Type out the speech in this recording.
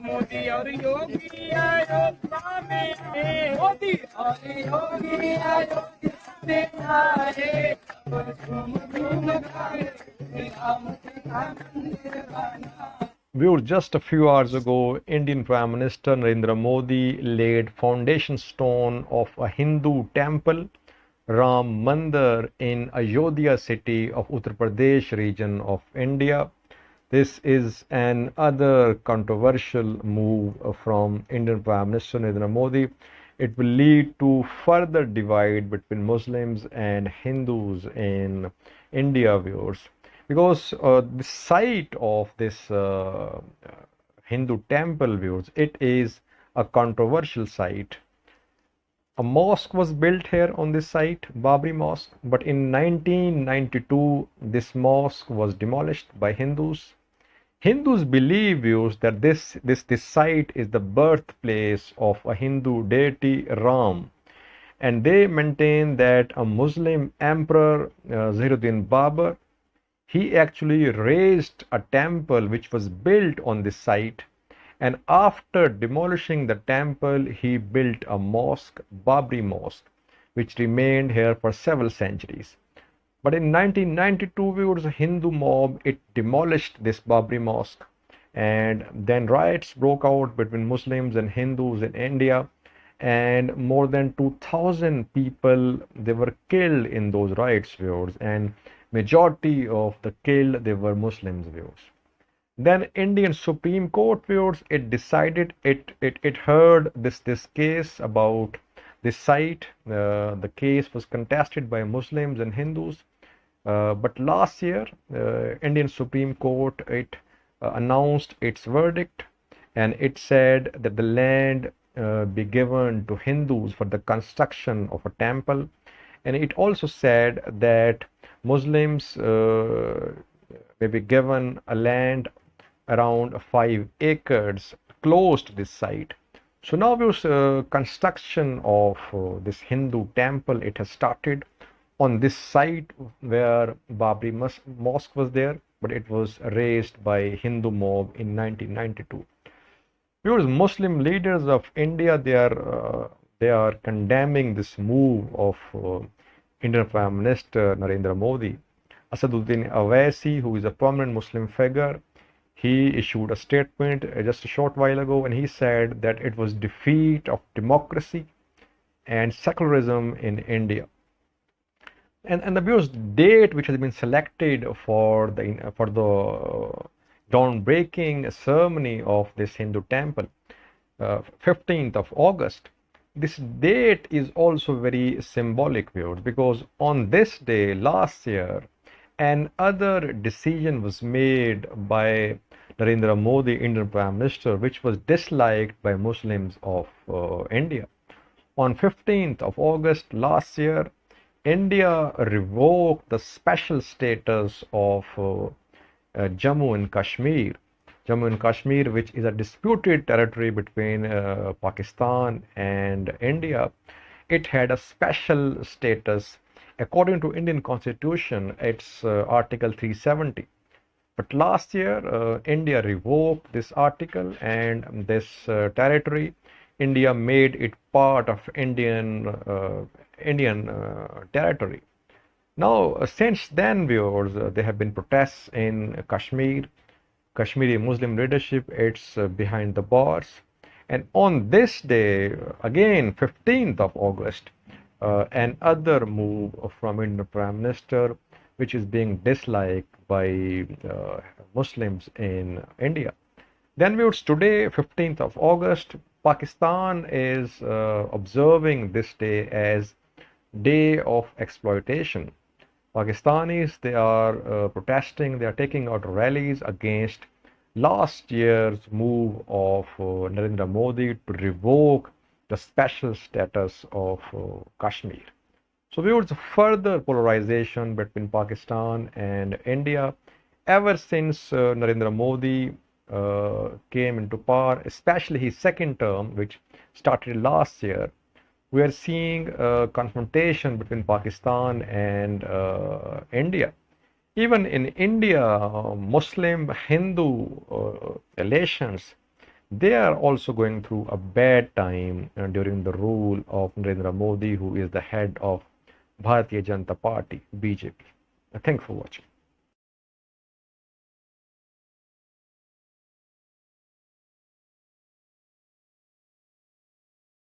मोदी और योगी अयोध्या में आए, मोदी और योगी अयोध्या में आए, झूम झूम गाए, राम का मंदिर बना। Viewers, just a few hours ago, Indian Prime Minister Narendra Modi laid foundation stone of a Hindu temple, Ram Mandir, in Ayodhya city of Uttar Pradesh region of India. This is another controversial move from Indian Prime Minister Narendra Modi. It will lead to further divide between Muslims and Hindus in India, viewers, because the site of this Hindu temple, viewers, it is a controversial site. A mosque was built here on this site, Babri Mosque, but in 1992 this mosque was demolished by Hindus. Hindus believe, viewers, that this site is the birthplace of a Hindu deity Ram, and they maintain that a Muslim emperor Zahiruddin Babur, he actually raised a temple which was built on this site, and after demolishing the temple he built a mosque, Babri Mosque, which remained here for several centuries. But in 1992, viewers, a Hindu mob, it demolished this Babri Mosque, and then riots broke out between Muslims and Hindus in India, and more than 2,000 people, they were killed in those riots, viewers, and majority of the killed, they were Muslims, viewers. Then Indian Supreme Court, viewers, it decided, it heard this case about this site. The case was contested by Muslims and Hindus. But last year, Indian Supreme Court, it announced its verdict, and it said that the land be given to Hindus for the construction of a temple. And it also said that Muslims may be given a land around 5 acres close to this site. So now construction of this Hindu temple, it has started on this site where Babri Mosque was there, but it was raised by Hindu mob in 1992. Viewers, Muslim leaders of India, they are condemning this move of Indian Prime Minister Narendra Modi. Asaduddin Owaisi, who is a prominent Muslim figure, he issued a statement just a short while ago, and he said that it was defeat of democracy and secularism in India. And the viewers, date which has been selected for the groundbreaking ceremony of this Hindu temple, 15th of August. This date is also very symbolic, viewers, because on this day last year, another decision was made by Narendra Modi, Indian Prime Minister, which was disliked by Muslims of India. On 15th of August last year, India revoked the special status of Jammu and Kashmir. Jammu and Kashmir, which is a disputed territory between Pakistan and India, it had a special status according to Indian Constitution. It's Article 370. But last year, India revoked this article, and this territory, India made it part of Indian territory. Now, since then, viewers, there have been protests in Kashmir. Kashmiri Muslim leadership, it's behind the bars. And on this day, again, 15th of August, another move from Indian Prime Minister, which is being disliked by Muslims in India. Then viewers, today, 15th of August, Pakistan is observing this day as Day of Exploitation. Pakistanis, they are protesting, they are taking out rallies against last year's move of Narendra Modi to revoke the special status of Kashmir. So viewers, further polarization between Pakistan and India ever since Narendra Modi came into power, especially his second term, which started last year. We are seeing a confrontation between Pakistan and India. Even in India, Muslim Hindu relations, they are also going through a bad time during the rule of Narendra Modi, who is the head of Bharatiya Janata Party, BJP. Thanks for watching.